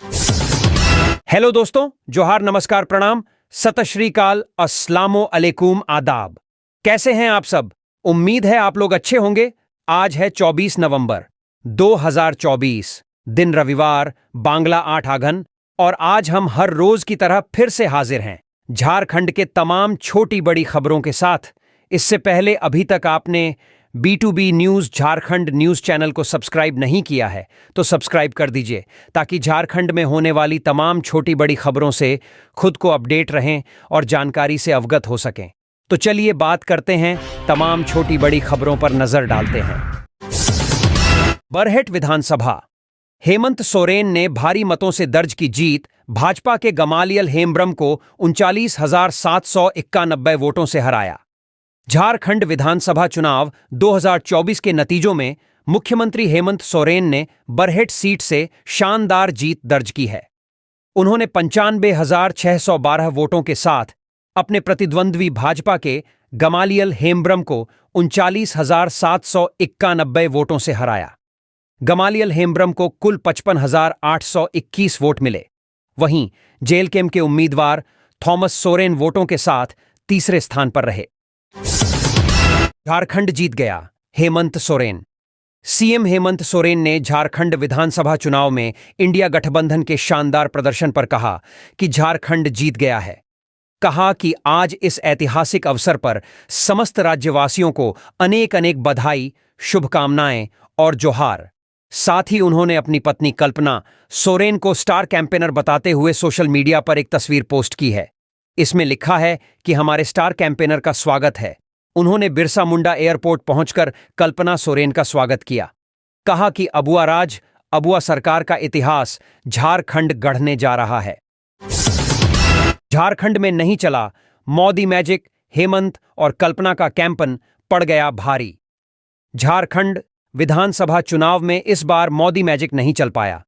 Hello दोस्तों, जोहार, नमस्कार, प्रणाम, सत श्री अकाल, अस्सलामो अलैकुम, आदाब। कैसे हैं आप सब? उम्मीद है आप लोग अच्छे होंगे। आज है 24 नवंबर 2024, दिन रविवार, बांग्ला 8 आघन, और आज हम हर रोज की तरह फिर से हाजिर हैं झारखंड के तमाम छोटी बड़ी खबरों के साथ। इससे पहले अभी तक आपने B2B news Jharkhand news channel को सब्सक्राइब नहीं किया है तो सब्सक्राइब कर दीजिए, ताकि झारखंड में होने वाली तमाम छोटी बड़ी खबरों से खुद को अपडेट रहें और जानकारी से अवगत हो सकें। तो चलिए बात करते हैं, तमाम छोटी बड़ी खबरों पर नजर डालते हैं। बरहेट विधानसभा, हेमंत सोरेन ने भारी मतों से दर्ज की जीत, भाजपा के गमालियल हेम्ब्रम को 39,791 वोटों से हराया। झारखंड विधानसभा चुनाव 2024 के नतीजों में मुख्यमंत्री हेमंत सोरेन ने बरहेट सीट से शानदार जीत दर्ज की है। उन्होंने 95,612 वोटों के साथ अपने प्रतिद्वंद्वी भाजपा के गमालियल हेम्ब्रम को 39,791 वोटों से हराया। गमालियल हेम्ब्रम को कुल 55,821 वोट मिले। वहीं जेएलकेएम के उम्मीदवार थॉमस सोरेन वोटों के साथ तीसरे स्थान पर रहे। झारखंड जीत गया, हेमंत सोरेन। सीएम हेमंत सोरेन ने झारखंड विधानसभा चुनाव में इंडिया गठबंधन के शानदार प्रदर्शन पर कहा कि झारखंड जीत गया है। कहा कि आज इस ऐतिहासिक अवसर पर समस्त राज्यवासियों को अनेक अनेक बधाई, शुभकामनाएं और जोहार। साथ ही उन्होंने अपनी पत्नी कल्पना सोरेन को स्टार कैंपेनर बताते हुए सोशल मीडिया पर एक तस्वीर पोस्ट की है। इसमें लिखा है कि हमारे स्टार कैंपेनर का स्वागत है। उन्होंने बिरसा मुंडा एयरपोर्ट पहुंचकर कल्पना सोरेन का स्वागत किया। कहा कि अबुआ राज, अबुआ सरकार का इतिहास झारखंड गढ़ने जा रहा है। झारखंड में नहीं चला मोदी मैजिक, हेमंत और कल्पना का कैंपन पड़ गया भारी। झारखंड विधानसभा चुनाव में इस बार मोदी मैजिक नहीं चल पाया।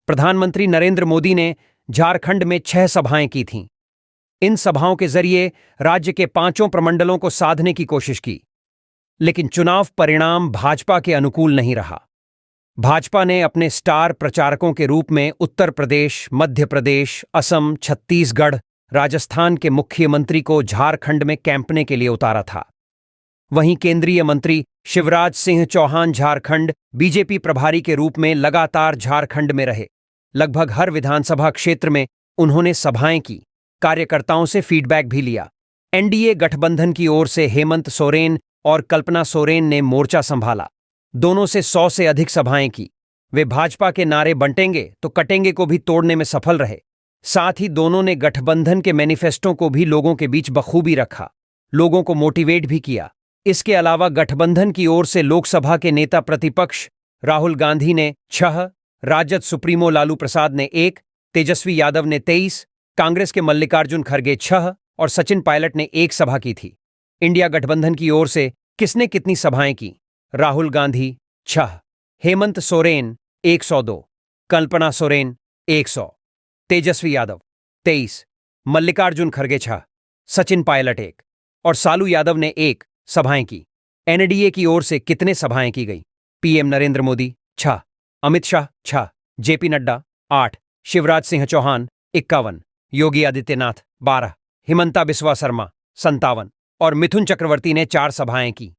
प्रधानमंत्री नरेंद्र मोदी ने झारखंड में 6 सभाएं की थीं। इन सभाओं के जरिए राज्य के 5 प्रमंडलों को साधने की कोशिश की, लेकिन चुनाव परिणाम भाजपा के अनुकूल नहीं रहा। भाजपा ने अपने स्टार प्रचारकों के रूप में उत्तर प्रदेश, मध्य प्रदेश, असम, छत्तीसगढ़, राजस्थान के मुख्यमंत्री को झारखंड में कैंपने के लिए उतारा था। वहीं केंद्रीय मंत्री शिवराज सिंह चौहान झारखंड बीजेपी प्रभारी के रूप में लगातार झारखंड में रहे। लगभग हर विधानसभा क्षेत्र में उन्होंने सभाएं की, कार्यकर्ताओं से फीडबैक भी लिया। एनडीए गठबंधन की ओर से हेमंत सोरेन और कल्पना सोरेन ने मोर्चा संभाला। दोनों से 100 से अधिक सभाएं की। वे भाजपा के नारे बंटेंगे तो कटेंगे को भी तोड़ने में सफल रहे। साथ ही दोनों ने गठबंधन के मैनिफेस्टो को भी लोगों के बीच बखूबी रखा, लोगों को मोटिवेट भी किया। इसके अलावा गठबंधन की ओर से लोकसभा के नेता प्रतिपक्ष राहुल गांधी ने 6, राजद सुप्रीमो लालू प्रसाद ने 1, तेजस्वी यादव ने 23, कांग्रेस के मल्लिकार्जुन खड़गे 6 और सचिन पायलट ने 1 सभा की थी। इंडिया गठबंधन की ओर से किसने कितनी सभाएं की? राहुल गांधी 6, हेमंत सोरेन 102, कल्पना सोरेन 100, तेजस्वी यादव 23, मल्लिकार्जुन खड़गे 6, सचिन पायलट 1 और सालू यादव ने 1 सभाएं की। एनडीए की ओर से कितने सभाएं की गई? पीएम नरेंद्र मोदी 6, अमित शाह 6, जेपी नड्डा 8, शिवराज सिंह चौहान 51, योगी आदित्यनाथ 12, हिमंता बिस्वा शर्मा 57 और मिथुन चक्रवर्ती ने 4 सभाएं की।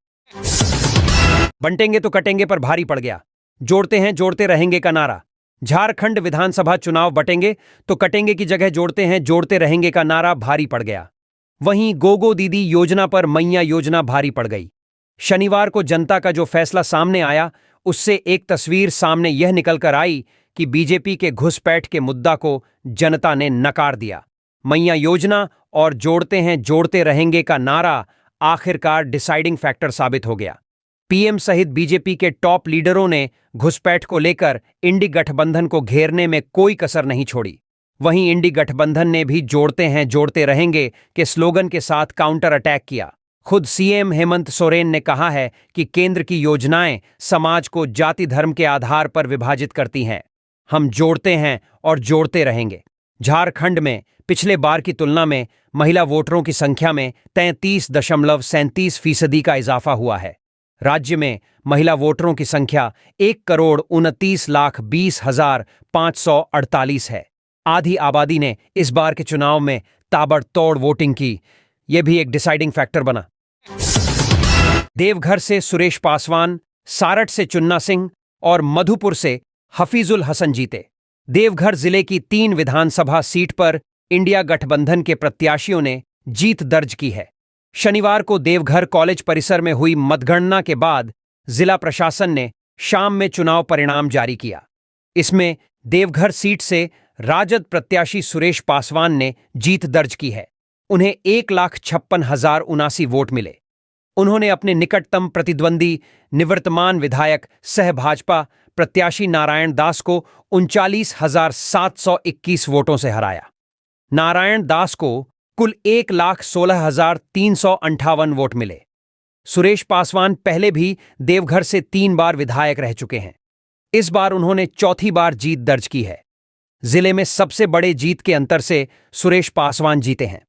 बंटेंगे तो कटेंगे पर भारी पड़ गया। जोड़ते हैं जोड़ते रहेंगे का नारा। झारखंड विधानसभा चुनाव बटेंगे तो कटेंगे की जगह जोड़ते हैं जोड़ते रहेंगे का नारा भारी पड़ गया। वहीं गोगो दीदी योजना पर मैया योजना भारी पड़ गई। शनिवार को जनता का जो फैसला सामने आया, उससे एक तस्वीर सामने यह निकलकर आई कि बीजेपी के घुसपैठ के मुद्दा को जनता ने नकार दिया। मैया योजना और जोड़ते हैं जोड़ते रहेंगे का नारा आखिरकार डिसाइडिंग फैक्टर साबित हो गया। पीएम सहित बीजेपी के टॉप लीडरों ने घुसपैठ को लेकर इंडी गठबंधन को घेरने में कोई कसर नहीं छोड़ी। वहीं इंडी गठबंधन ने भी जोड़ते हैं जोड़ते रहेंगे के स्लोगन के साथ काउंटर अटैक किया। खुद सीएम हेमंत सोरेन ने कहा है कि केंद्र की योजनाएं समाज को जाति धर्म के आधार पर विभाजित करती हैं। हम जोड़ते हैं और जोड़ते रहेंगे। झारखंड में पिछले बार की तुलना में महिला वोटरों की संख्या में 33.37% का इजाफा हुआ है। राज्य में महिला वोटरों की संख्या 1,29,20,548 है। आधी आबादी ने इस बार के चुनाव में ताबड़तोड़ वोटिंग की। यह भी एक डिसाइडिंग फैक्टर बना। देवघर से सुरेश पासवान, सारठ से चुन्ना सिंह और मधुपुर से हफीजुल हसन जीते। देवघर जिले की 3 विधानसभा सीट पर इंडिया गठबंधन के प्रत्याशियों ने जीत दर्ज की है। शनिवार को देवघर कॉलेज परिसर में हुई मतगणना के बाद जिला प्रशासन ने शाम में चुनाव परिणाम जारी किया। इसमें देवघर सीट से राजद प्रत्याशी सुरेश पासवान ने जीत दर्ज की है। उन्हें 1,56,079 वोट मिले। उन्होंने अपने निकटतम प्रतिद्वंदी निवर्तमान विधायक सह भाजपा प्रत्याशी नारायण दास को 39,721 वोटों से हराया। नारायण दास को कुल 1,16,358 वोट मिले। सुरेश पासवान पहले भी देवघर से 3 बार विधायक रह चुके हैं। इस बार उन्होंने चौथी बार जीत दर्ज की है। जिले में सबसे बड़े जीत के अंतर से सुरेश पासवान जीते हैं।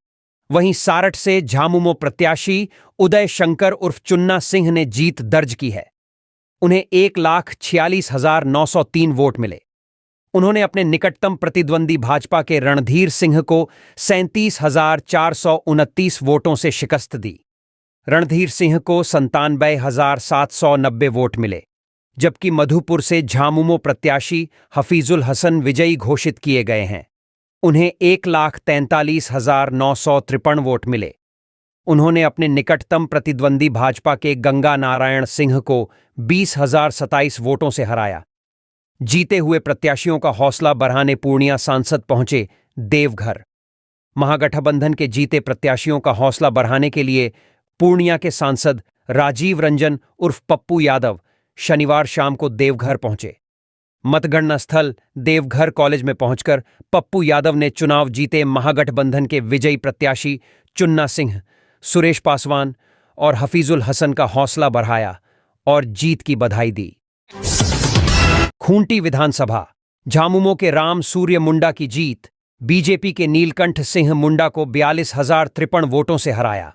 वहीं सारठ से झामुमो प्रत्याशी उदय शंकर उर्फ चुन्ना सिंह ने जीत दर्ज की है। उन्हें 1,46,903 वोट मिले। उन्होंने अपने निकटतम प्रतिद्वंदी भाजपा के रणधीर सिंह को 37,429 वोटों से शिकस्त दी। रणधीर सिंह को 97,790 वोट मिले, जबकि मधुपुर से झामुमो प्रत्याशी हफीजुल हसन विजयी घोषित किए गए हैं। उन्हें 1,43,953 वोट मिले। उन्होंने अपने निकटतम प्रतिद्वंदी भाजपा के गंगा नारायण सिंह को 20,027 वोटों से हराया। जीते हुए प्रत्याशियों का हौसला बढ़ाने पूर्णिया सांसद पहुंचे देवघर। महागठबंधन के जीते प्रत्याशियों का हौसला बढ़ाने के लिए पूर्णिया के सांसद राजीव रंजन उर्फ पप्पू यादव शनिवार शाम को देवघर पहुंचे। मतगणना स्थल देवघर कॉलेज में पहुंचकर पप्पू यादव ने चुनाव जीते महागठबंधन के विजयी प्रत्याशी चुन्ना सिंह, सुरेश पासवान और हफीजुल हसन का हौसला बढ़ाया और जीत की बधाई दी। खूंटी विधानसभा, झामुमो के राम सूर्य मुंडा की जीत। बीजेपी के नीलकंठ सिंह मुंडा को 42,053 वोटों से हराया।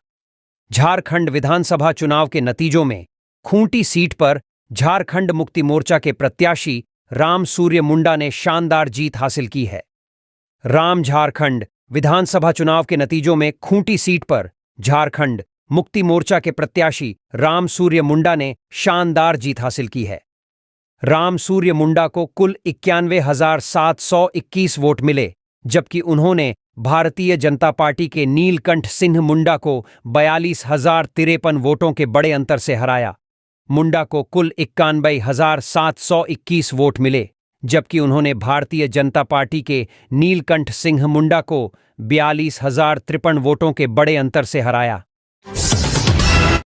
झारखंड विधानसभा चुनाव के नतीजों में खूंटी सीट पर झारखंड मुक्ति मोर्चा के प्रत्याशी राम सूर्य मुंडा ने शानदार जीत हासिल की है। राम झारखंड विधानसभा चुनाव के नतीजों में खूंटी सीट पर झारखंड मुक्ति मोर्चा के प्रत्याशी राम सूर्य मुंडा ने शानदार जीत हासिल की है। राम सूर्य मुंडा को कुल 91,721 वोट मिले, जबकि उन्होंने भारतीय जनता पार्टी के नीलकंठ सिंह मुंडा को 42,053 वोटों के बड़े अंतर से हराया। मुंडा को कुल 91,721 वोट मिले, जबकि उन्होंने भारतीय जनता पार्टी के नीलकंठ सिंह मुंडा को 42,053 वोटों के बड़े अंतर से हराया।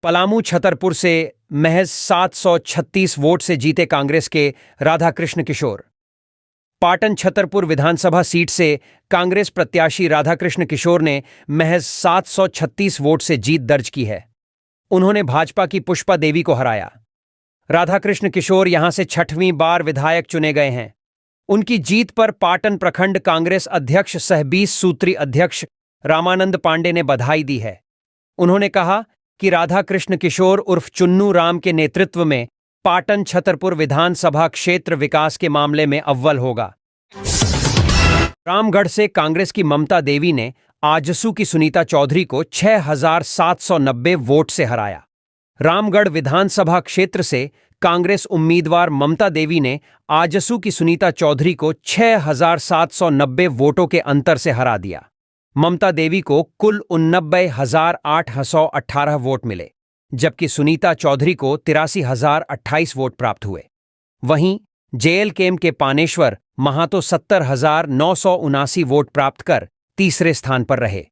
पलामू छतरपुर से महज 736 वोट से जीते कांग्रेस के राधाकृष्ण किशोर। पाटन छतरपुर विधानसभा सीट से कांग्रेस प्रत्याशी राधाकृष्ण किशोर ने महज 736 वोट से जीत दर्ज की है। उन्होंने भाजपा की पुष्पा देवी को हराया। राधाकृष्ण किशोर यहां से 6वीं बार विधायक चुने गए हैं। उनकी जीत पर पाटन प्रखंड कांग्रेस अध्यक्ष सह 20 सूत्री अध्यक्ष रामानंद पांडे ने बधाई दी है। उन्होंने कहा कि राधाकृष्ण किशोर उर्फ चुन्नू राम के नेतृत्व में पाटन छतरपुर विधानसभा क्षेत्र विकास के मामले में अव्वल होगा। रामगढ़ से कांग्रेस की ममता देवी ने आजसू की सुनीता चौधरी को 6,790 वोट से हराया। रामगढ़ विधानसभा क्षेत्र से कांग्रेस उम्मीदवार ममता देवी ने आजसू की सुनीता चौधरी को 6,790 वोटों के अंतर से हरा दिया। ममता देवी को कुल 89,818 वोट मिले, जबकि सुनीता चौधरी को 83,028 वोट प्राप्त हुए। वहीं जेएलकेएम के पानेश्वर महातो 70,979 वोट प्राप्त कर तीसरे स्थान पर रहे।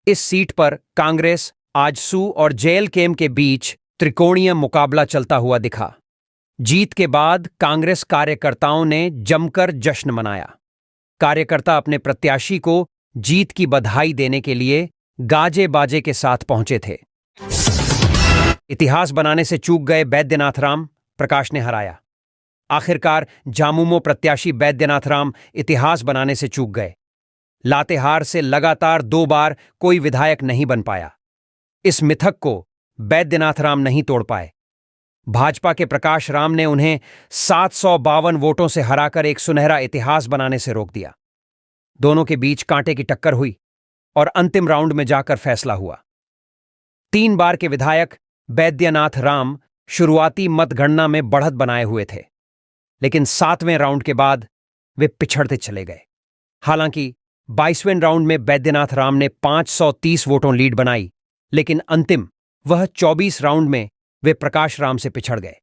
इस सीट पर कांग्रेस, आजसू और जेएलकेएम के बीच त्रिकोणीय मुकाबला चलता हुआ दिखा। जीत के बाद कांग्रेस कार्यकर्ताओं ने जमकर जश्न मनाया। कार्यकर्ता अपने प्रत्याशी को जीत की बधाई देने के लिए गाजे बाजे के साथ पहुंचे थे। इतिहास बनाने से चूक गए बैद्यनाथ राम प्रकाश ने हराया। आखिरकार झामुमो प्रत्याशी बैद्यनाथ राम इतिहास बनाने से चूक गए। लातेहार से लगातार 2 बार कोई विधायक नहीं बन पाया। इस मिथक को बैद्यनाथ राम नहीं तोड़ पाए। भाजपा के प्रकाश राम ने उन्हें 752 वोटों से हराकर एक सुनहरा इतिहास बनाने से रोक दिया। दोनों के बीच कांटे की टक्कर हुई और अंतिम राउंड में जाकर फैसला हुआ। 3 बार के विधायक बैद्यनाथ राम शुरुआती मतगणना में बढ़त बनाए हुए थे, लेकिन 7वें राउंड के बाद वे पिछड़ते चले गए। हालांकि 22वें राउंड में बैद्यनाथ राम ने 530 वोटों लीड बनाई, लेकिन अंतिम वह 24 राउंड में वे प्रकाश राम से पिछड़ गए।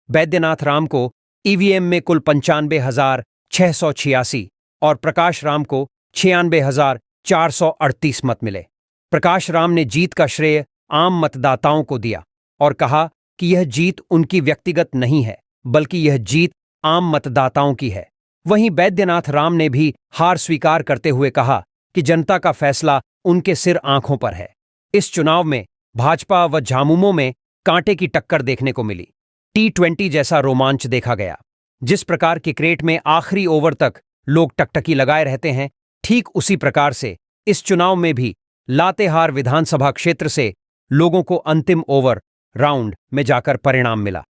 बैद्यनाथ राम को ईवीएम में कुल 95,686 और प्रकाश राम को 96,438 मत मिले। प्रकाश राम ने जीत का श्रेय आम मतदाताओं को दिया और कहा कि यह जीत उनकी व्यक्तिगत नहीं है, बल्कि यह जीत आम मतदाताओं की है। वहीं बैद्यनाथ राम ने भी हार स्वीकार करते हुए कहा कि जनता का फैसला उनके सिर आंखों पर है। इस चुनाव में भाजपा व झामुमो में कांटे की टक्कर देखने को मिली। T20 जैसा रोमांच देखा गया। जिस प्रकार क्रिकेट में आखिरी ओवर तक लोग टकटकी लगाए रहते हैं, ठीक उसी प्रकार से इस चुनाव में भी लातेहार विधानसभा क्षेत्र से लोगों को अंतिम ओवर राउंड में जाकर परिणाम मिला।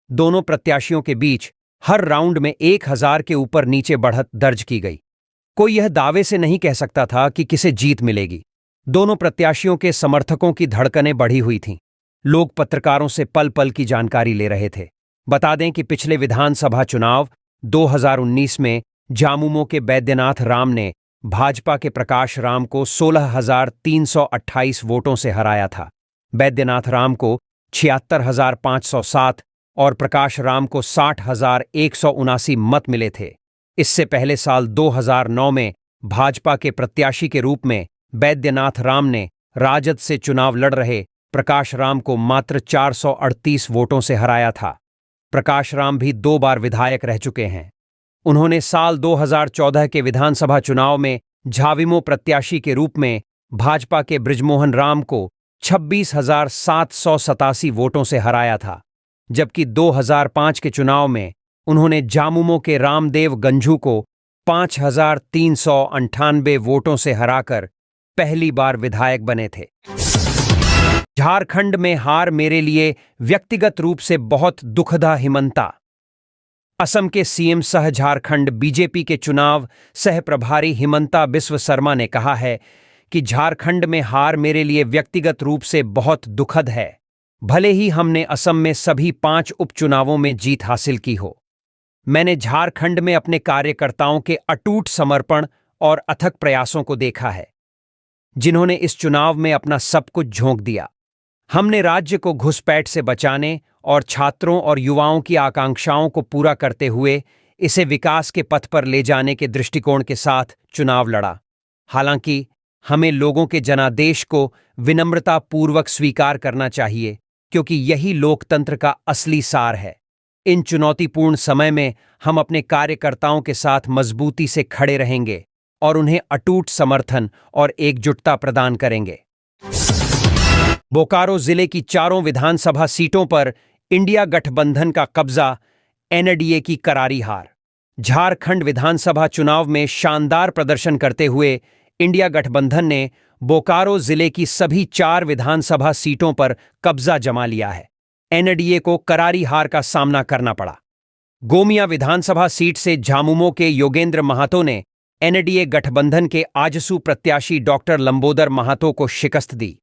दोनों प्रत्याशियों के बीच हर राउंड में 1000 के ऊपर नीचे बढ़त दर्ज की गई। कोई यह दावे से नहीं कह सकता था कि किसे जीत मिलेगी। दोनों प्रत्याशियों के समर्थकों की धड़कनें बढ़ी हुई थीं। लोग पत्रकारों से पल पल की जानकारी ले रहे थे। बता दें कि पिछले विधानसभा चुनाव 2019 में झामुमो के बैद्यनाथ राम ने भाजपा के प्रकाश राम को 16,328 वोटों से हराया था। बैद्यनाथ राम को 76,507 और प्रकाश राम को 60,179 मत मिले थे। इससे पहले साल 2009 में भाजपा के प्रत्याशी के रूप में बैद्यनाथ राम ने राजद से चुनाव लड़ रहे प्रकाश राम को मात्र 438 वोटों से हराया था। प्रकाश राम भी 2 बार विधायक रह चुके हैं। उन्होंने साल 2014 के विधानसभा चुनाव में झाविमो प्रत्याशी के रूप में भाजपा के बृजमोहन राम को 26,787 वोटों से हराया था, जबकि 2005 के चुनाव में उन्होंने झामुमो के रामदेव गंझू को 5,398 वोटों से हराकर पहली बार विधायक बने थे। झारखंड में हार मेरे लिए व्यक्तिगत रूप से बहुत दुखदा हिमंता। असम के सीएम सह झारखंड बीजेपी के चुनाव सह प्रभारी हिमंता बिस्व शर्मा ने कहा है कि झारखंड में हार मेरे लिए व्यक्तिगत रूप से बहुत दुखद है। भले ही हमने असम में सभी 5 उपचुनावों में जीत हासिल की हो, मैंने झारखंड में अपने कार्यकर्ताओं के अटूट समर्पण और अथक प्रयासों को देखा है, जिन्होंने इस चुनाव में अपना सब कुछ झोंक दिया। हमने राज्य को घुसपैठ से बचाने और छात्रों और युवाओं की आकांक्षाओं को पूरा करते हुए इसे विकास के पथ पर ले जाने के दृष्टिकोण के साथ चुनाव लड़ा। हालांकि हमें लोगों के जनादेश को विनम्रतापूर्वक स्वीकार करना चाहिए, क्योंकि यही लोकतंत्र का असली सार है। इन चुनौतीपूर्ण समय में हम अपने कार्यकर्ताओं के साथ मजबूती से खड़े रहेंगे और उन्हें अटूट समर्थन और एकजुटता प्रदान करेंगे। बोकारो जिले की 4 विधानसभा सीटों पर इंडिया गठबंधन का कब्जा, एनडीए की करारी हार। झारखंड विधानसभा चुनाव में शानदार प्रदर्शन करते हुए इंडिया गठबंधन ने बोकारो जिले की सभी 4 विधानसभा सीटों पर कब्जा जमा लिया है। एनडीए को करारी हार का सामना करना पड़ा। गोमिया विधानसभा सीट से झामुमो के योगेंद्र महातो ने एनडीए गठबंधन के आजसू प्रत्याशी डॉक्टर लंबोदर महातो को शिकस्त दी।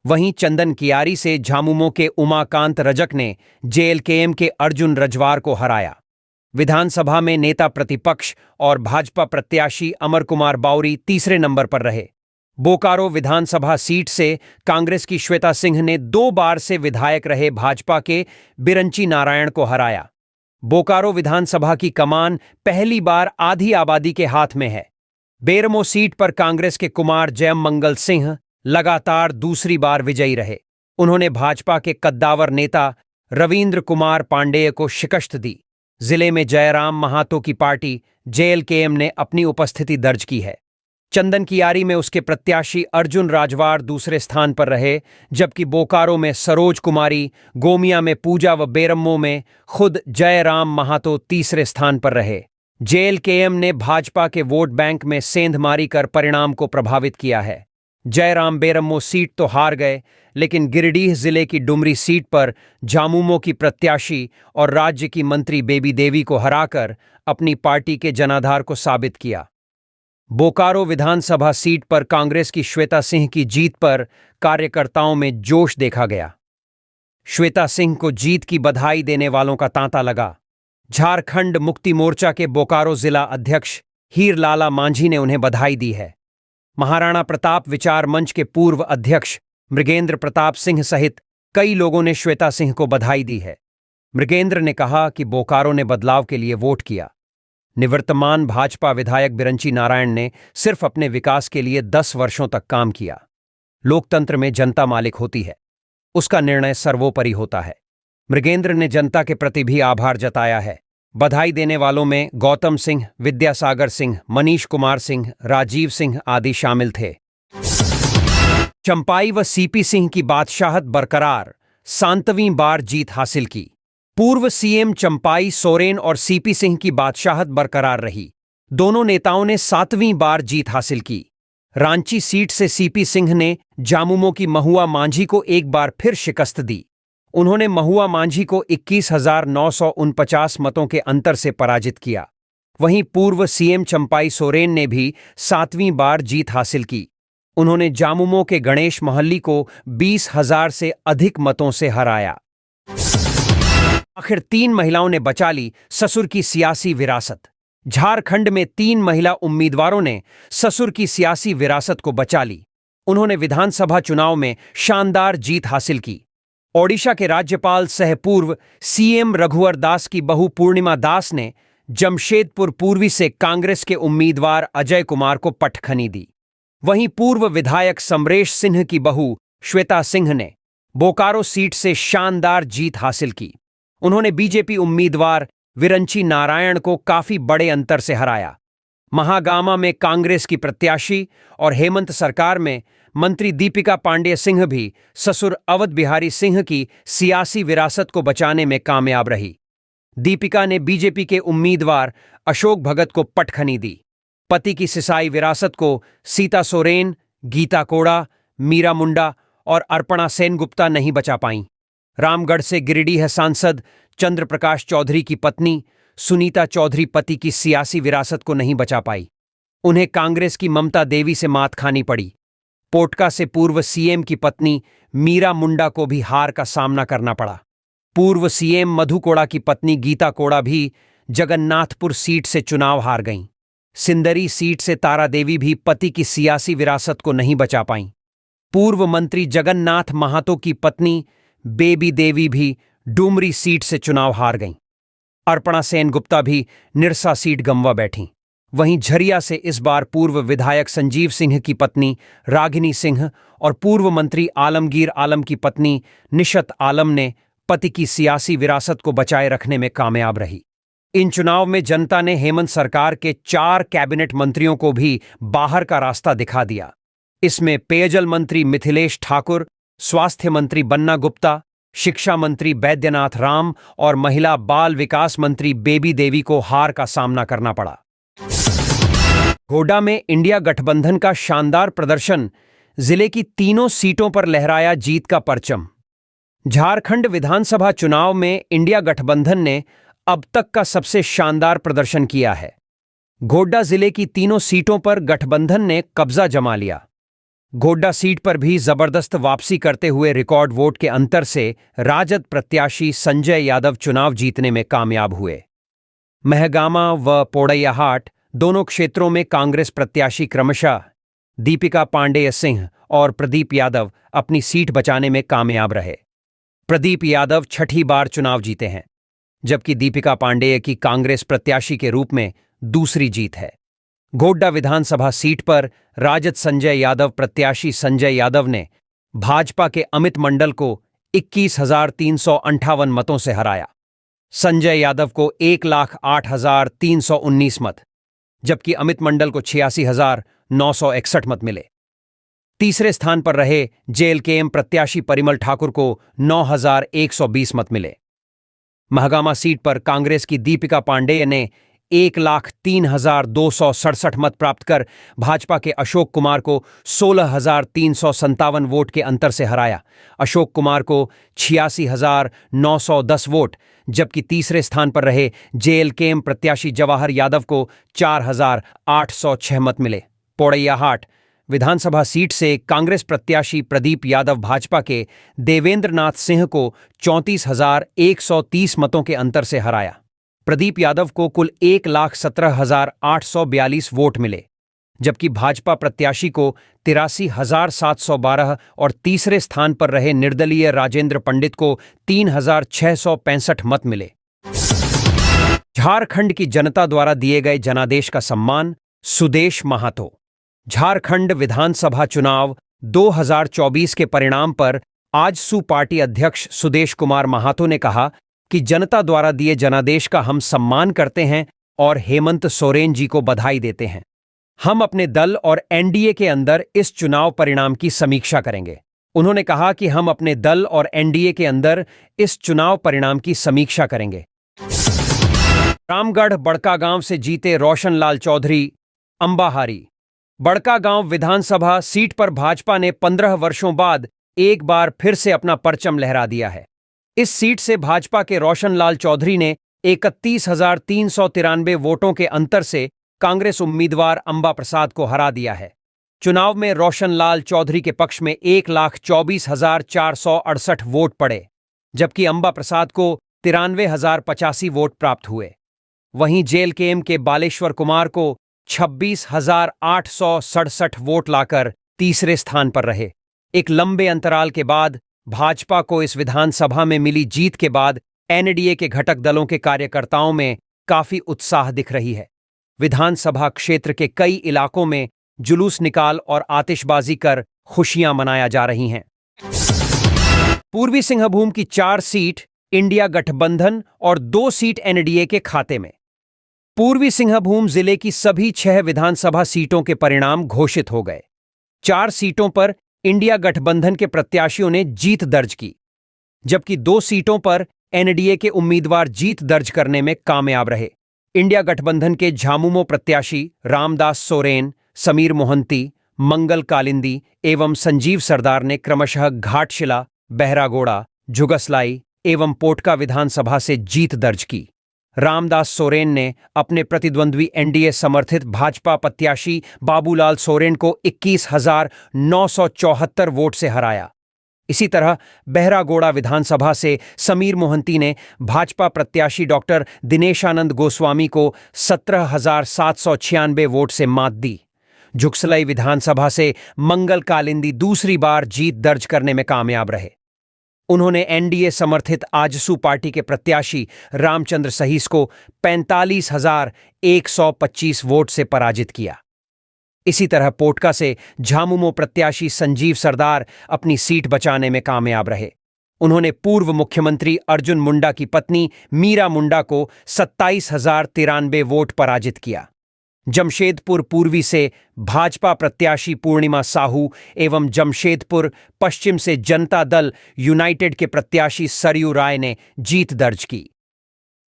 वहीं चंदन कियारी से झामुमो के उमाकांत रजक ने जेएलकेएम के अर्जुन रजवार को हराया। विधानसभा में नेता प्रतिपक्ष और भाजपा प्रत्याशी अमर कुमार बाउरी तीसरे नंबर पर रहे। बोकारो विधानसभा सीट से कांग्रेस की श्वेता सिंह ने 2 बार से विधायक रहे भाजपा के बिरंची नारायण को हराया। बोकारो विधानसभा की कमान पहली बार आधी आबादी के हाथ में है। बेरमो सीट पर कांग्रेस के कुमार जयमंगल सिंह लगातार दूसरी बार विजयी रहे। उन्होंने भाजपा के कद्दावर नेता रविंद्र कुमार पांडेय को शिकस्त दी। जिले में जयराम महातो की पार्टी जेएलकेएम ने अपनी उपस्थिति दर्ज की है। चंदन कियारी में उसके प्रत्याशी अर्जुन राजवार दूसरे स्थान पर रहे, जबकि बोकारो में सरोज कुमारी, गोमिया में पूजा व बेरमो में खुद जयराम महातो तीसरे स्थान पर रहे। जेएलकेएम ने भाजपा के वोट बैंक में सेंधमारी कर परिणाम को प्रभावित किया है। जयराम बेरम्मो सीट तो हार गए, लेकिन गिरिडीह जिले की डुमरी सीट पर झामुमो की प्रत्याशी और राज्य की मंत्री बेबी देवी को हराकर अपनी पार्टी के जनाधार को साबित किया। बोकारो विधानसभा सीट पर कांग्रेस की श्वेता सिंह की जीत पर कार्यकर्ताओं में जोश देखा गया। श्वेता सिंह को जीत की बधाई देने वालों का तांता लगा। झारखंड मुक्ति मोर्चा के बोकारो जिला अध्यक्ष हीरलाला मांझी ने उन्हें बधाई दी है। महाराणा प्रताप विचार मंच के पूर्व अध्यक्ष मृगेंद्र प्रताप सिंह सहित कई लोगों ने श्वेता सिंह को बधाई दी है। मृगेंद्र ने कहा कि बोकारो ने बदलाव के लिए वोट किया। निवर्तमान भाजपा विधायक बिरंची नारायण ने सिर्फ अपने विकास के लिए 10 वर्षों तक काम किया। लोकतंत्र में जनता मालिक होती है, उसका निर्णय सर्वोपरि होता है। मृगेंद्र ने जनता के प्रति भी आभार जताया है। बधाई देने वालों में गौतम सिंह, विद्यासागर सिंह, मनीष कुमार सिंह, राजीव सिंह आदि शामिल थे। चंपाई व सीपी सिंह की बादशाहत बरकरार, 7वीं बार जीत हासिल की। पूर्व सीएम चंपाई सोरेन और सीपी सिंह की बादशाहत बरकरार रही। दोनों नेताओं ने 7वीं बार जीत हासिल की। रांची सीट से सीपी सिंह ने झामुमो की महुआ मांझी को एक बार फिर शिकस्त दी। उन्होंने महुआ मांझी को 21,949 मतों के अंतर से पराजित किया। वहीं पूर्व सीएम चंपाई सोरेन ने भी 7वीं बार जीत हासिल की। उन्होंने झामुमो के गणेश मोहल्ली को 20,000 से अधिक मतों से हराया। आखिर 3 महिलाओं ने बचा ली ससुर की सियासी विरासत। झारखंड में 3 महिला उम्मीदवारों ने ससुर की सियासी विरासत को बचा ली। उन्होंने विधानसभा चुनाव में शानदार जीत हासिल की। ओडिशा के राज्यपाल सह पूर्व सीएम रघुवर दास की बहू पूर्णिमा दास ने जमशेदपुर पूर्वी से कांग्रेस के उम्मीदवार अजय कुमार को पटखनी दी। वहीं पूर्व विधायक समरेश सिंह की बहू श्वेता सिंह ने बोकारो सीट से शानदार जीत हासिल की। उन्होंने बीजेपी उम्मीदवार विरंची नारायण को काफी बड़े अंतर से हराया। महागामा में कांग्रेस की प्रत्याशी और हेमंत सरकार में मंत्री दीपिका पांडेय सिंह भी ससुर अवध बिहारी सिंह की सियासी विरासत को बचाने में कामयाब रही। दीपिका ने बीजेपी के उम्मीदवार अशोक भगत को पटखनी दी। पति की सिसाई विरासत को सीता सोरेन, गीता कोड़ा, मीरा मुंडा और अर्पणा सेनगुप्ता नहीं बचा पाईं। रामगढ़ से गिरिडीह सांसद चंद्र प्रकाश चौधरी की पत्नी सुनीता चौधरी पति की सियासी विरासत को नहीं बचा पाई। उन्हें कांग्रेस की ममता देवी से मात खानी पड़ी। पोटका से पूर्व सीएम की पत्नी मीरा मुंडा को भी हार का सामना करना पड़ा। पूर्व सीएम मधु कोड़ा की पत्नी गीता कोड़ा भी जगन्नाथपुर सीट से चुनाव हार गईं। सिंदरी सीट से तारा देवी भी पति की सियासी विरासत को नहीं बचा पाईं। पूर्व मंत्री जगन्नाथ महातो की पत्नी बेबी देवी भी डुमरी सीट से चुनाव हार गईं। अर्पणा सेनगुप्ता भी निरसा सीट गंवा बैठीं। वहीं झरिया से इस बार पूर्व विधायक संजीव सिंह की पत्नी रागिनी सिंह और पूर्व मंत्री आलमगीर आलम की पत्नी निशत आलम ने पति की सियासी विरासत को बचाए रखने में कामयाब रही। इन चुनाव में जनता ने हेमंत सरकार के 4 कैबिनेट मंत्रियों को भी बाहर का रास्ता दिखा दिया। इसमें पेयजल मंत्री मिथिलेश ठाकुर, स्वास्थ्य मंत्री बन्ना गुप्ता, शिक्षा मंत्री बैद्यनाथ राम और महिला बाल विकास मंत्री बेबी देवी को हार का सामना करना पड़ा। गोड्डा में इंडिया गठबंधन का शानदार प्रदर्शन, जिले की 3 सीटों पर लहराया जीत का परचम। झारखंड विधानसभा चुनाव में इंडिया गठबंधन ने अब तक का सबसे शानदार प्रदर्शन किया है। गोड्डा जिले की 3 सीटों पर गठबंधन ने कब्जा जमा लिया। गोड्डा सीट पर भी जबरदस्त वापसी करते हुए रिकॉर्ड वोट के अंतर से राजद प्रत्याशी संजय यादव चुनाव जीतने में कामयाब हुए। महगामा व पोड़ैयाहाट दोनों क्षेत्रों में कांग्रेस प्रत्याशी क्रमशः दीपिका पांडेय सिंह और प्रदीप यादव अपनी सीट बचाने में कामयाब रहे। प्रदीप यादव 6ठी बार चुनाव जीते हैं, जबकि दीपिका पांडेय की कांग्रेस प्रत्याशी के रूप में दूसरी जीत है। गोड्डा विधानसभा सीट पर राजद संजय यादव प्रत्याशी संजय यादव ने भाजपा के अमित मंडल को 21,358 मतों से हराया। संजय यादव को 1,08,319 मत, जबकि अमित मंडल को 86,961 मत मिले। तीसरे स्थान पर रहे जेएलकेएम प्रत्याशी परिमल ठाकुर को 9,120 मत मिले। महगामा सीट पर कांग्रेस की दीपिका पांडेय ने 1,03,267 मत प्राप्त कर भाजपा के अशोक कुमार को 16,357 वोट के अंतर से हराया। अशोक कुमार को 86,910 वोट, जबकि तीसरे स्थान पर रहे जेएलकेएम प्रत्याशी जवाहर यादव को 4,806 मत मिले। पोड़ैयाहाट विधानसभा सीट से कांग्रेस प्रत्याशी प्रदीप यादव भाजपा के देवेंद्र नाथ सिंह को 34,130 मतों के अंतर से हराया। प्रदीप यादव को कुल 1,17,842 वोट मिले, जबकि भाजपा प्रत्याशी को 83,712 और तीसरे स्थान पर रहे निर्दलीय राजेंद्र पंडित को 3,665 मत मिले। झारखंड की जनता द्वारा दिए गए जनादेश का सम्मान, सुदेश महातो। झारखंड विधानसभा चुनाव 2024 के परिणाम पर आजसू पार्टी अध्यक्ष सुदेश कुमार महातो ने कहा कि जनता द्वारा दिए जनादेश का हम सम्मान करते हैं और हेमंत सोरेन जी को बधाई देते हैं। हम अपने दल और एनडीए के अंदर इस चुनाव परिणाम की समीक्षा करेंगे। उन्होंने कहा कि हम अपने दल और एनडीए के अंदर इस चुनाव परिणाम की समीक्षा करेंगे। रामगढ़ बड़कागांव से जीते रोशनलाल चौधरी अंबाहारी। बड़कागांव विधानसभा सीट पर भाजपा ने 15 वर्षों बाद एक बार फिर से अपना परचम लहरा दिया है। इस सीट से भाजपा के रोशनलाल चौधरी ने 31,393 वोटों के अंतर से कांग्रेस उम्मीदवार अंबा प्रसाद को हरा दिया है। चुनाव में रोशनलाल चौधरी के पक्ष में 1,24,468 वोट पड़े, जबकि अंबा प्रसाद को 93,085 वोट प्राप्त हुए। वहीं जेएलकेएम के बालेश्वर कुमार को 26,867 वोट लाकर तीसरे स्थान पर रहे। एक लंबे अंतराल के बाद भाजपा को इस विधानसभा में मिली जीत के बाद एनडीए के घटक दलों के कार्यकर्ताओं में काफी उत्साह दिख रही है। विधानसभा क्षेत्र के कई इलाकों में जुलूस निकाल और आतिशबाजी कर खुशियां मनाया जा रही हैं। पूर्वी सिंहभूम की 4 सीट इंडिया गठबंधन और 2 सीट एनडीए के खाते में। पूर्वी सिंहभूम जिले की सभी 6 विधानसभा सीटों के परिणाम घोषित हो गए। 4 सीटों पर इंडिया गठबंधन के प्रत्याशियों ने जीत दर्ज की, जबकि 2 सीटों पर एनडीए के उम्मीदवार जीत दर्ज करने में कामयाब रहे। इंडिया गठबंधन के झामुमो प्रत्याशी रामदास सोरेन, समीर मोहंती, मंगल कालिंदी एवं संजीव सरदार ने क्रमशः घाटशिला, बहरागोड़ा, जुगसलाई एवं पोटका विधानसभा से जीत दर्ज की। रामदास सोरेन ने अपने प्रतिद्वंद्वी एनडीए समर्थित भाजपा प्रत्याशी बाबूलाल सोरेन को 21,974 वोट से हराया। इसी तरह बहरागोड़ा विधानसभा से समीर मोहंती ने भाजपा प्रत्याशी डॉक्टर दिनेशानंद गोस्वामी को 17,796 वोट से मात दी। जुगसलाई विधानसभा से मंगल कालिंदी दूसरी बार जीत दर्ज करने में कामयाब रहे। उन्होंने एनडीए समर्थित आजसू पार्टी के प्रत्याशी रामचंद्र सहीस को 45,125 वोट से पराजित किया। इसी तरह पोटका से झामुमो प्रत्याशी संजीव सरदार अपनी सीट बचाने में कामयाब रहे। उन्होंने पूर्व मुख्यमंत्री अर्जुन मुंडा की पत्नी मीरा मुंडा को 27,093 वोट पराजित किया। जमशेदपुर पूर्वी से भाजपा प्रत्याशी पूर्णिमा साहू एवं जमशेदपुर पश्चिम से जनता दल यूनाइटेड के प्रत्याशी सरयू राय ने जीत दर्ज की।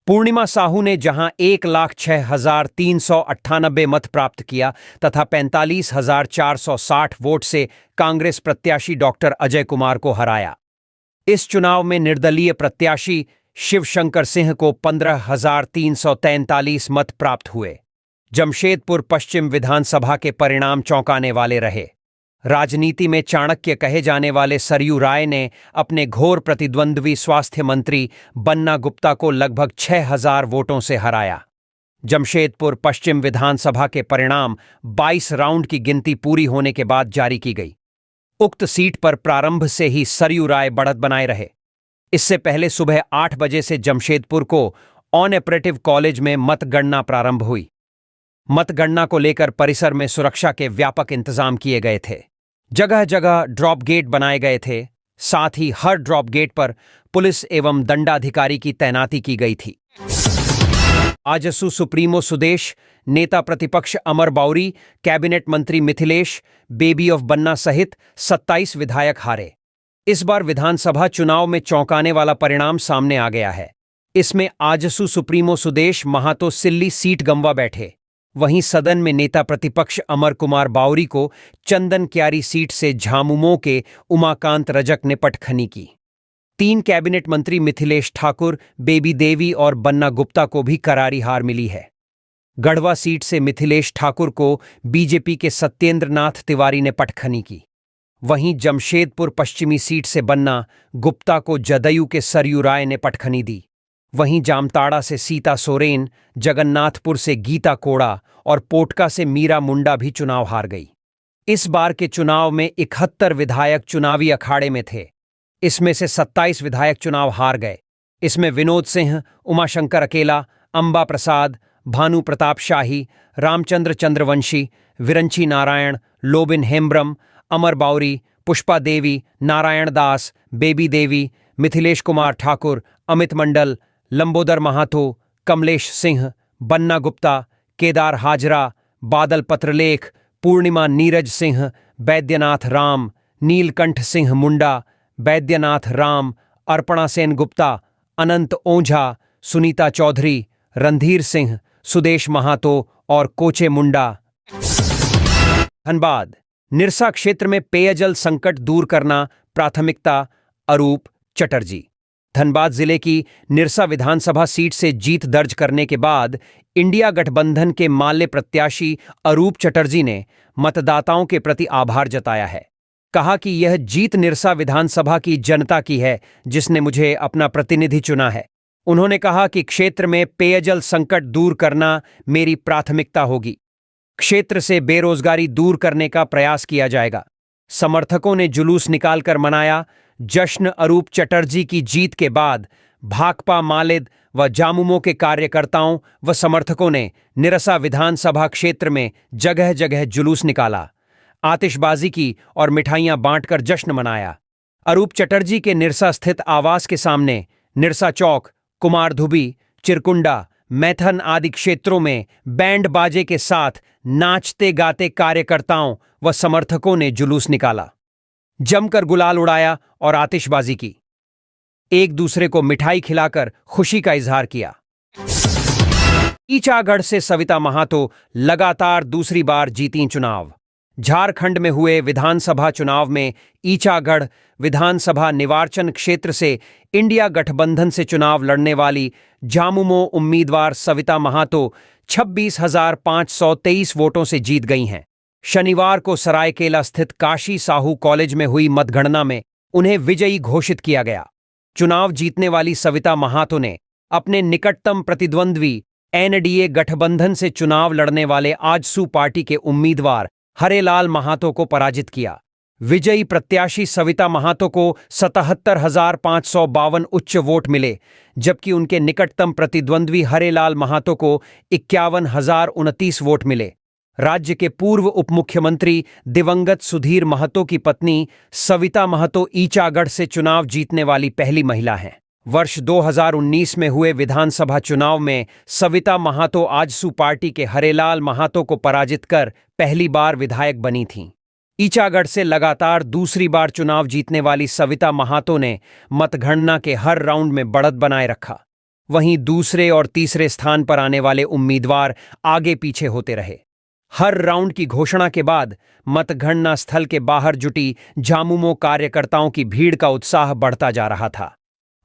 पूर्णिमा साहू ने जहां 1,06,398 मत प्राप्त किया तथा 45,460 वोट से कांग्रेस प्रत्याशी डॉक्टर अजय कुमार को हराया। इस चुनाव में निर्दलीय प्रत्याशी शिवशंकर सिंह को 15,343 मत प्राप्त हुए। जमशेदपुर पश्चिम विधानसभा के परिणाम चौंकाने वाले रहे। राजनीति में चाणक्य कहे जाने वाले सरयू राय ने अपने घोर प्रतिद्वंद्वी स्वास्थ्य मंत्री बन्ना गुप्ता को लगभग 6,000 वोटों से हराया। जमशेदपुर पश्चिम विधानसभा के परिणाम 22 राउंड की गिनती पूरी होने के बाद जारी की गई। उक्त सीट पर प्रारंभ से ही सरयू राय बढ़त बनाए रहे। इससे पहले सुबह 8 बजे से जमशेदपुर को ऑपरेटिव कॉलेज में मतगणना प्रारंभ हुई। मतगणना को लेकर परिसर में सुरक्षा के व्यापक इंतजाम किए गए थे। जगह जगह ड्रॉप गेट बनाए गए थे। साथ ही हर ड्रॉप गेट पर पुलिस एवं दंडाधिकारी की तैनाती की गई थी। आजसू सुप्रीमो सुदेश, नेता प्रतिपक्ष अमर बाउरी, कैबिनेट मंत्री मिथिलेश, बेबी ऑफ बन्ना सहित 27 विधायक हारे। इस बार विधानसभा चुनाव में चौंकाने वाला परिणाम सामने आ गया है। इसमें आजसू सुप्रीमो सुदेश महातो सिल्ली सीट गंवा बैठे। वहीं सदन में नेता प्रतिपक्ष अमर कुमार बावरी को चंदन क्यारी सीट से झामुमो के उमाकांत रजक ने पटखनी की। 3 कैबिनेट मंत्री मिथिलेश ठाकुर, बेबी देवी और बन्ना गुप्ता को भी करारी हार मिली है। गढ़वा सीट से मिथिलेश ठाकुर को बीजेपी के सत्येंद्र नाथ तिवारी ने पटखनी की। वहीं जमशेदपुर पश्चिमी सीट से बन्ना गुप्ता को जदयू के सरयू राय ने पटखनी दी। वहीं जामताड़ा से सीता सोरेन, जगन्नाथपुर से गीता कोड़ा और पोटका से मीरा मुंडा भी चुनाव हार गई। इस बार के चुनाव में 71 विधायक चुनावी अखाड़े में थे। इसमें से 27 विधायक चुनाव हार गए। इसमें विनोद सिंह, उमाशंकर अकेला, अंबा प्रसाद, भानु प्रताप शाही, रामचंद्र चंद्रवंशी, विरंची नारायण, लोबिन हेम्ब्रम, अमर बावरी, पुष्पा देवी, नारायण दास, बेबी देवी, मिथिलेश कुमार ठाकुर, अमित मंडल, लंबोदर महातो, कमलेश सिंह, बन्ना गुप्ता, केदार हाजरा, बादल पत्रलेख, पूर्णिमा नीरज सिंह, बैद्यनाथ राम, नीलकंठ सिंह मुंडा, बैद्यनाथ राम, अर्पणा सेन गुप्ता, अनंत ओझा, सुनीता चौधरी, रणधीर सिंह, सुदेश महातो और कोचे मुंडा। धनबाद निरसा क्षेत्र में पेयजल संकट दूर करना प्राथमिकता, अरूप चटर्जी। धनबाद जिले की निरसा विधानसभा सीट से जीत दर्ज करने के बाद इंडिया गठबंधन के माल्य प्रत्याशी अरूप चटर्जी ने मतदाताओं के प्रति आभार जताया है। कहा कि यह जीत निरसा विधानसभा की जनता की है, जिसने मुझे अपना प्रतिनिधि चुना है। उन्होंने कहा कि क्षेत्र में पेयजल संकट दूर करना मेरी प्राथमिकता होगी। क्षेत्र से बेरोजगारी दूर करने का प्रयास किया जाएगा। समर्थकों ने जुलूस निकालकर मनाया जश्न। अरूप चटर्जी की जीत के बाद भाकपा मालेद व जामुमो के कार्यकर्ताओं व समर्थकों ने निरसा विधानसभा क्षेत्र में जगह जगह जुलूस निकाला, आतिशबाजी की और मिठाइयां बांटकर जश्न मनाया। अरूप चटर्जी के निरसा स्थित आवास के सामने निरसा चौक, कुमारधुबी, चिरकुंडा, मैथन आदि क्षेत्रों में बैंड बाजे के साथ नाचते गाते कार्यकर्ताओं व समर्थकों ने जुलूस निकाला, जमकर गुलाल उड़ाया और आतिशबाजी की। एक दूसरे को मिठाई खिलाकर खुशी का इजहार किया। ईचागढ़ से सविता महातो लगातार दूसरी बार जीतीं चुनाव। झारखंड में हुए विधानसभा चुनाव में ईचागढ़ विधानसभा निर्वाचन क्षेत्र से इंडिया गठबंधन से चुनाव लड़ने वाली झामुमो उम्मीदवार सविता महातो 26,523 वोटों से जीत गई हैं। शनिवार को सरायकेला स्थित काशी साहू कॉलेज में हुई मतगणना में उन्हें विजयी घोषित किया गया। चुनाव जीतने वाली सविता महातो ने अपने निकटतम प्रतिद्वंद्वी एनडीए गठबंधन से चुनाव लड़ने वाले आजसू पार्टी के उम्मीदवार हरेलाल महातो को पराजित किया। विजयी प्रत्याशी सविता महातो को 77,552 उच्च वोट मिले, जबकि उनके निकटतम प्रतिद्वंद्वी हरेलाल महातो को 51,029 वोट मिले। राज्य के पूर्व उपमुख्यमंत्री दिवंगत सुधीर महतो की पत्नी सविता महतो ईचागढ़ से चुनाव जीतने वाली पहली महिला हैं। वर्ष 2019 में हुए विधानसभा चुनाव में सविता महातो आजसू पार्टी के हरेलाल महातो को पराजित कर पहली बार विधायक बनी थीं। ईचागढ़ से लगातार दूसरी बार चुनाव जीतने वाली सविता महातो ने मतगणना के हर राउंड में बढ़त बनाए रखा। वहीं दूसरे और तीसरे स्थान पर आने वाले उम्मीदवार आगे पीछे होते रहे। हर राउंड की घोषणा के बाद मतगणना स्थल के बाहर जुटी झामुमो कार्यकर्ताओं की भीड़ का उत्साह बढ़ता जा रहा था।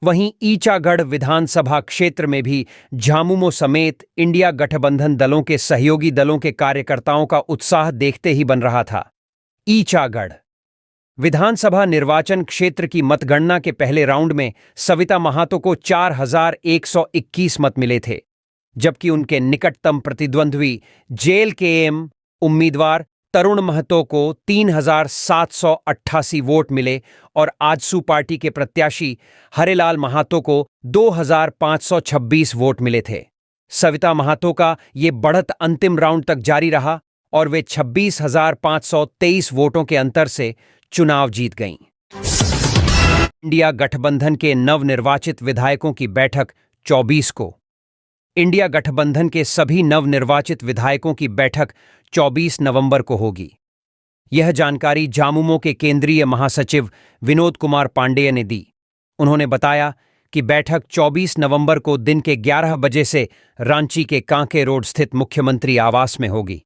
वहीं ईचागढ़ विधानसभा क्षेत्र में भी झामुमो समेत इंडिया गठबंधन दलों के सहयोगी दलों के कार्यकर्ताओं का उत्साह देखते ही बन रहा था। ईचागढ़ विधानसभा निर्वाचन क्षेत्र की मतगणना के पहले राउंड में सविता महातो को 4,121 मत मिले थे, जबकि उनके निकटतम प्रतिद्वंद्वी जेल के एम उम्मीदवार तरुण महतो को 3,788 वोट मिले और आजसू पार्टी के प्रत्याशी हरेलाल महातो को 2,526 वोट मिले थे। सविता महातो का ये बढ़त अंतिम राउंड तक जारी रहा और वे 26,523 वोटों के अंतर से चुनाव जीत गईं। इंडिया गठबंधन के नवनिर्वाचित विधायकों की बैठक 24 को। इंडिया गठबंधन के सभी नवनिर्वाचित विधायकों की बैठक 24 नवंबर को होगी। यह जानकारी झामुमो के केंद्रीय महासचिव विनोद कुमार पांडेय ने दी। उन्होंने बताया कि बैठक 24 नवंबर को दिन के 11 बजे से रांची के कांके रोड स्थित मुख्यमंत्री आवास में होगी।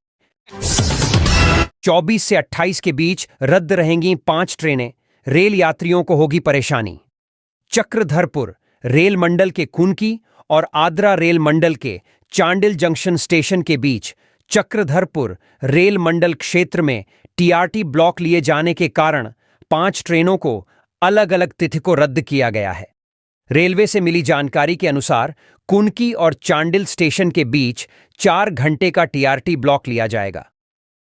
24 से 28 के बीच रद्द रहेंगी 5 ट्रेनें, रेल यात्रियों को होगी परेशानी। चक्रधरपुर रेल मंडल के कुनकी और आद्रा रेल मंडल के चांडिल जंक्शन स्टेशन के बीच चक्रधरपुर रेल मंडल क्षेत्र में टीआरटी ब्लॉक लिए जाने के कारण 5 ट्रेनों को अलग अलग तिथि को रद्द किया गया है। रेलवे से मिली जानकारी के अनुसार कुनकी और चांडिल स्टेशन के बीच 4 घंटे का टीआरटी ब्लॉक लिया जाएगा।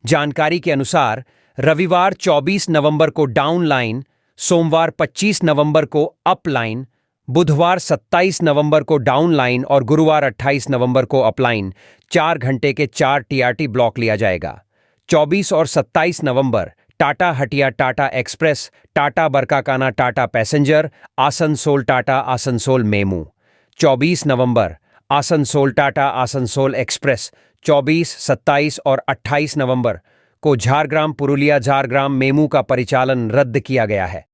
जानकारी के अनुसार रविवार 24 नवंबर को डाउन लाइन, सोमवार 25 नवंबर को अप लाइन, बुधवार 27 नवंबर को डाउन लाइन और गुरुवार 28 नवंबर को अप लाइन 4 घंटे के 4 टीआरटी ब्लॉक लिया जाएगा। 24 और 27 नवंबर Tata Hatia Tata express, Tata Barkakana Tata passenger, Asansol Tata Asansol MEMU. 24 नवंबर आसनसोल टाटा आसनसोल एक्सप्रेस। 24, 27 और 28 नवंबर को झारग्राम पुरुलिया झारग्राम मेमू का परिचालन रद्द किया गया है।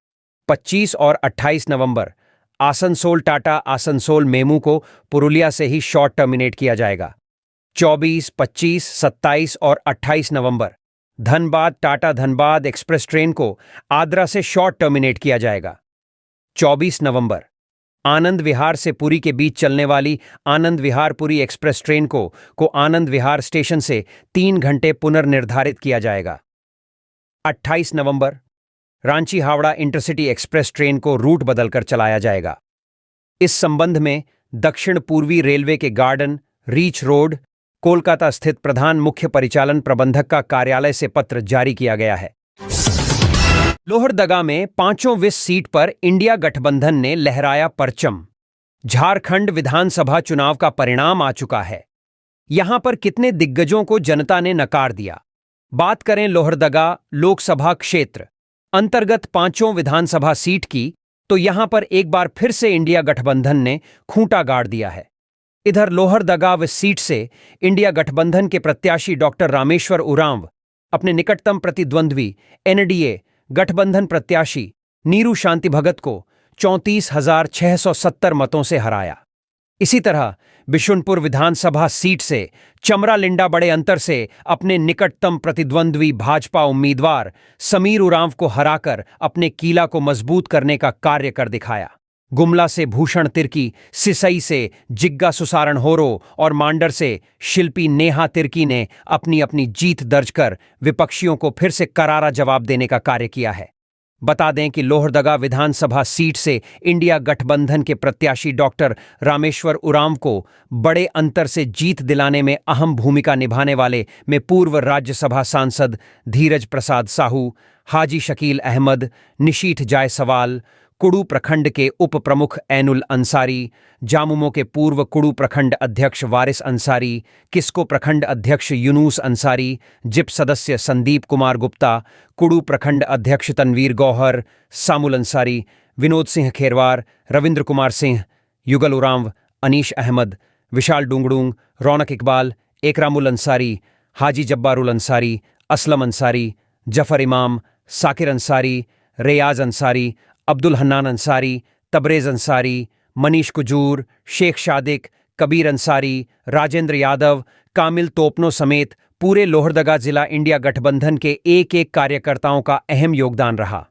25 और 28 नवंबर आसनसोल टाटा आसनसोल मेमू को पुरुलिया से ही शॉर्ट टर्मिनेट किया जाएगा। 24, 25, 27 और 28 नवंबर धनबाद टाटा धनबाद एक्सप्रेस ट्रेन को आद्रा से शॉर्ट टर्मिनेट किया जाएगा। 24 नवंबर आनंद विहार से पुरी के बीच चलने वाली आनंद विहार पुरी एक्सप्रेस ट्रेन को आनंद विहार स्टेशन से 3 घंटे पुनर्निर्धारित किया जाएगा। 28 नवंबर Ranchi Howrah intercity express train को रूट बदलकर चलाया जाएगा। इस संबंध में दक्षिण पूर्वी रेलवे के गार्डन रीच रोड, कोलकाता स्थित प्रधान मुख्य परिचालन प्रबंधक का कार्यालय से पत्र जारी किया गया है। लोहरदगा में 5वीं विस सीट पर इंडिया गठबंधन ने लहराया परचम। झारखंड विधानसभा चुनाव का परिणाम आ चुका है। यहां पर कितने दिग्गजों को जनता ने नकार दिया। बात करें लोहरदगा लोकसभा क्षेत्र अंतर्गत 5वीं विधानसभा सीट की, तो यहां पर एक बार फिर से इंडिया गठबंधन ने खूंटा गाड़ दिया है। इधर लोहरदगा विस सीट से इंडिया गठबंधन के प्रत्याशी डॉक्टर रामेश्वर उरांव अपने निकटतम प्रतिद्वंद्वी एनडीए गठबंधन प्रत्याशी नीरू शांति भगत को 34,670 मतों से हराया। इसी तरह बिशुनपुर विधानसभा सीट से चमरा लिंडा बड़े अंतर से अपने निकटतम प्रतिद्वंद्वी भाजपा उम्मीदवार समीर उरांव को हराकर अपने कीला को मजबूत करने का कार्य कर दिखाया। गुमला से भूषण तिर्की, सिसई से जिग्गा सुसारण होरो और मांडर से शिल्पी नेहा तिर्की ने अपनी अपनी जीत दर्ज कर विपक्षियों को फिर से करारा जवाब देने का कार्य किया है। बता दें कि लोहरदगा विधानसभा सीट से इंडिया गठबंधन के प्रत्याशी डॉक्टर रामेश्वर उरांव को बड़े अंतर से जीत दिलाने में अहम भूमिका निभाने वाले में पूर्व राज्यसभा सांसद धीरज प्रसाद साहू, हाजी शकील अहमद, निशीथ जायसवाल, कुडू प्रखंड के उप प्रमुख ऐनुल अंसारी, जामुमो के पूर्व कुडू प्रखंड अध्यक्ष वारिस अंसारी, किस्को प्रखंड अध्यक्ष यूनुस अंसारी, जिप सदस्य संदीप कुमार गुप्ता, कुडू प्रखंड अध्यक्ष तनवीर गौहर, सामुल अंसारी, विनोद सिंह खेरवार, रविंद्र कुमार सिंह, युगल उरांव, अनीश अहमद, विशाल डूंगडूंग, रौनक इकबाल, एकरामुल अंसारी, हाजी जब्बारुल अंसारी, असलम अंसारी, जफर इमाम, साकिर अंसारी, रेयाज अंसारी, अब्दुल हन्नान अंसारी, तबरेज अंसारी, मनीष कुजूर, शेख शादिक, कबीर अंसारी, राजेंद्र यादव, कामिल तोपनो समेत पूरे लोहरदगा जिला इंडिया गठबंधन के एक एक कार्यकर्ताओं का अहम योगदान रहा।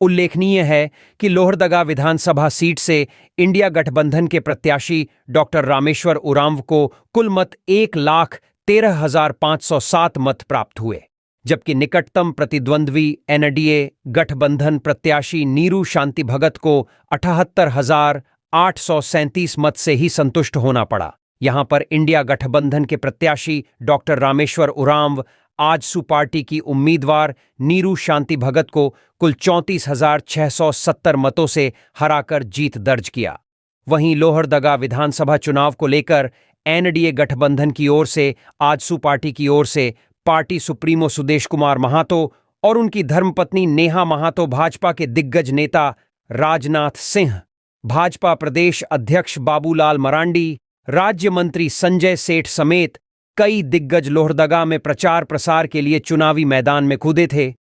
उल्लेखनीय है कि लोहरदगा विधानसभा सीट से इंडिया गठबंधन के प्रत्याशी डॉक्टर रामेश्वर उरांव को कुल मत 1,13,507 मत प्राप्त हुए, जबकि निकटतम प्रतिद्वंद्वी एनडीए गठबंधन प्रत्याशी नीरू शांति भगत को 78,837 मत से ही संतुष्ट होना पड़ा। यहां पर इंडिया गठबंधन के प्रत्याशी डॉक्टर रामेश्वर उरांव आजसू पार्टी की उम्मीदवार नीरू शांति भगत को कुल 34,670 मतों से हराकर जीत दर्ज किया। वहीं लोहरदगा विधानसभा चुनाव को लेकर एनडीए गठबंधन की ओर से आजसू पार्टी की ओर से पार्टी सुप्रीमो सुदेश कुमार महातो और उनकी धर्मपत्नी नेहा महातो, भाजपा के दिग्गज नेता राजनाथ सिंह, भाजपा प्रदेश अध्यक्ष बाबूलाल मरांडी, राज्य मंत्री संजय सेठ समेत कई दिग्गज लोहरदगा में प्रचार प्रसार के लिए चुनावी मैदान में कूदे थे।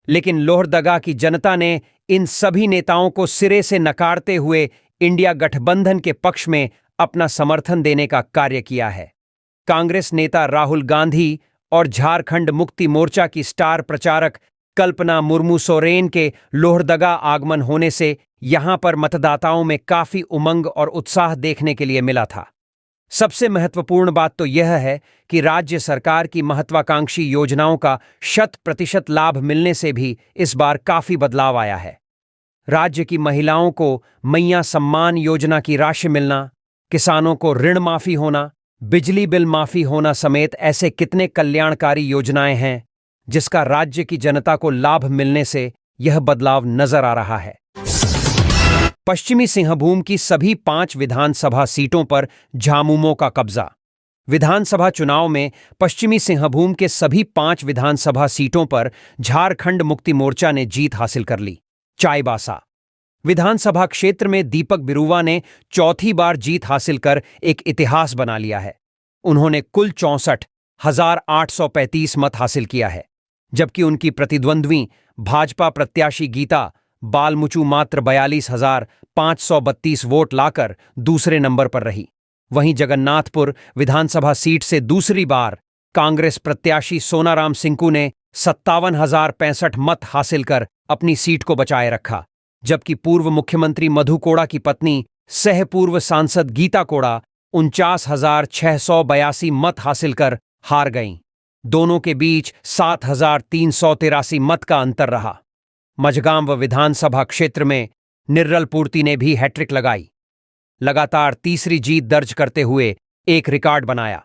लेकिन लोहरदगा की जनता ने इन सभी नेताओं को सिरे से नकारते हुए इंडिया गठबंधन के पक्ष में अपना समर्थन देने का कार्य किया है। कांग्रेस नेता राहुल गांधी और झारखंड मुक्ति मोर्चा की स्टार प्रचारक कल्पना मुर्मू सोरेन के लोहरदगा आगमन होने से यहां पर मतदाताओं में काफी उमंग और उत्साह देखने के लिए मिला था। सबसे महत्वपूर्ण बात तो यह है कि राज्य सरकार की महत्वाकांक्षी योजनाओं का 100% लाभ मिलने से भी इस बार काफी बदलाव आया है। राज्य की महिलाओं को मैया सम्मान योजना की राशि मिलना, किसानों को ऋण माफी होना, बिजली बिल माफी होना समेत ऐसे कितने कल्याणकारी योजनाएं हैं जिसका राज्य की जनता को लाभ मिलने से यह बदलाव नजर आ रहा है। पश्चिमी सिंहभूम की सभी 5 विधानसभा सीटों पर झामुमो का कब्जा। विधानसभा चुनाव में पश्चिमी सिंहभूम के सभी 5 विधानसभा सीटों पर झारखंड मुक्ति मोर्चा ने जीत हासिल कर ली। चाईबासा विधानसभा क्षेत्र में दीपक बिरुवा ने चौथी बार जीत हासिल कर एक इतिहास बना लिया है। उन्होंने कुल 64,835 मत हासिल किया है, जबकि उनकी प्रतिद्वंद्वी भाजपा प्रत्याशी गीता बालमुचू मात्र 42,532 वोट लाकर दूसरे नंबर पर रही। वहीं जगन्नाथपुर विधानसभा सीट से दूसरी बार कांग्रेस प्रत्याशी सोनाराम सिंकू ने 57,065 मत हासिल कर अपनी सीट को बचाए रखा, जबकि पूर्व मुख्यमंत्री मधु कोड़ा की पत्नी सह पूर्व सांसद गीता कोड़ा 49,682 मत हासिल कर हार गईं। दोनों के बीच 7,383 मत का अंतर रहा। मझगांव विधानसभा क्षेत्र में निर्मल पूर्ति ने भी हैट्रिक लगाई। लगातार तीसरी जीत दर्ज करते हुए एक रिकॉर्ड बनाया।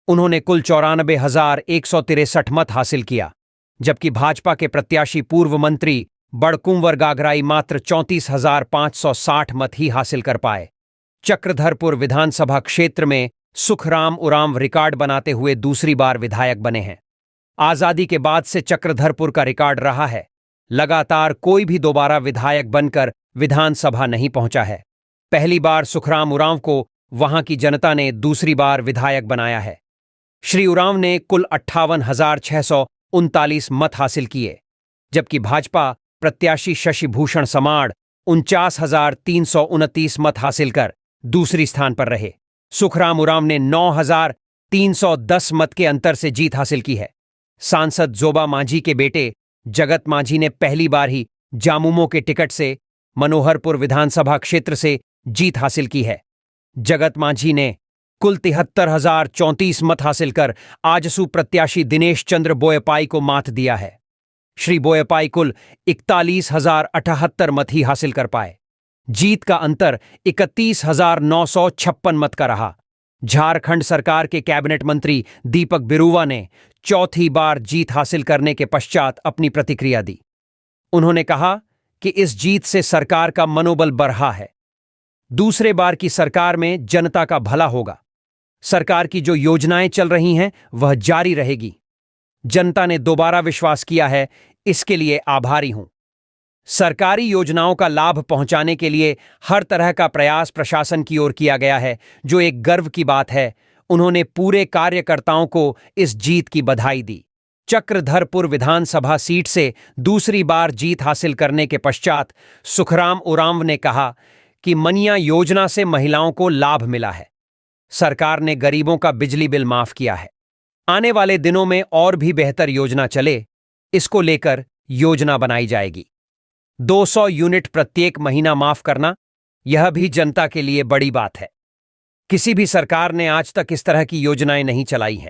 उन्होंने कुल 94,163 मत हासिल किया, जबकि भाजपा के प्रत्याशी पूर्व मंत्री बड़कुंवर गागराई मात्र 34,560 मत ही हासिल कर पाए। चक्रधरपुर विधानसभा क्षेत्र में सुखराम उरांव रिकॉर्ड बनाते हुए दूसरी बार विधायक बने हैं। आजादी के बाद से चक्रधरपुर का रिकॉर्ड रहा है, लगातार कोई भी दोबारा विधायक बनकर विधानसभा नहीं पहुंचा है। पहली बार सुखराम उरांव को वहां की जनता ने दूसरी बार विधायक बनाया है। श्री उरांव ने कुल 58,639 मत हासिल किए, जबकि भाजपा प्रत्याशी शशिभूषण समाड़ 49,329 मत हासिल कर दूसरी स्थान पर रहे। सुखराम उरांव ने 9,310 मत के अंतर से जीत हासिल की है। सांसद जोबा मांझी के बेटे जगत मांझी ने पहली बार ही झामुमो के टिकट से मनोहरपुर विधानसभा क्षेत्र से जीत हासिल की है। जगत मांझी ने कुल 73,034 मत हासिल कर आजसू प्रत्याशी दिनेश चंद्र बोयपाई को मात दिया है। श्री बोयपाई कुल 41,078 मत ही हासिल कर पाए। जीत का अंतर 31,956 मत का रहा। झारखंड सरकार के कैबिनेट मंत्री दीपक बिरुवा ने चौथी बार जीत हासिल करने के पश्चात अपनी प्रतिक्रिया दी। उन्होंने कहा कि इस जीत से सरकार का मनोबल बढ़ा है। दूसरे बार की सरकार में जनता का भला होगा। सरकार की जो योजनाएं चल रही हैं वह जारी रहेगी। जनता ने दोबारा विश्वास किया है, इसके लिए आभारी हूं। सरकारी योजनाओं का लाभ पहुंचाने के लिए हर तरह का प्रयास प्रशासन की ओर किया गया है, जो एक गर्व की बात है। उन्होंने पूरे कार्यकर्ताओं को इस जीत की बधाई दी। चक्रधरपुर विधानसभा सीट से दूसरी बार जीत हासिल करने के पश्चात सुखराम उरांव ने कहा कि मनिया योजना से महिलाओं को लाभ मिला है। सरकार ने गरीबों का बिजली बिल माफ किया है। आने वाले दिनों में और भी बेहतर योजना चले, इसको लेकर योजना बनाई जाएगी। 200 यूनिट प्रत्येक महीना माफ करना, यह भी जनता के लिए बड़ी बात है। किसी भी सरकार ने आज तक इस तरह की योजनाएं नहीं चलाई हैं।